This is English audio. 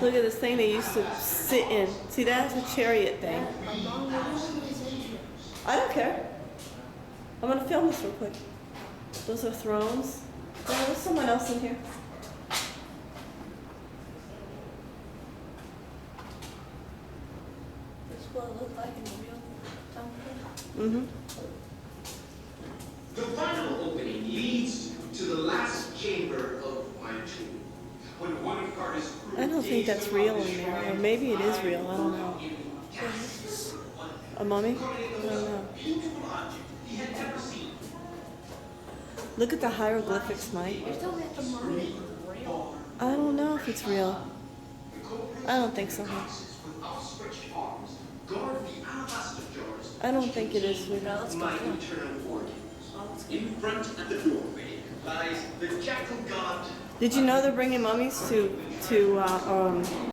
Look at this thing they used to sit in. See, that's a chariot thing. I don't care. I'm gonna film this real quick. Those are thrones. Oh, there's someone else in here. This is what it looked like in the real temple. Mm-hmm. The final opening leads to the last chamber of my tomb. When one of Carter's crew I don't think that's real in there. Or maybe it is real. I don't know. A mummy? I don't know. He had never seen. Look at the hieroglyphics, Mike. You're telling me that the mummy is real? I don't know if it's real. I don't think so. With outstretched arms, guard the alabaster jars. I don't think it is real. Let's go. My eternal organs. In front at the doorway lies the jackal god. Did you know they're bringing mummies to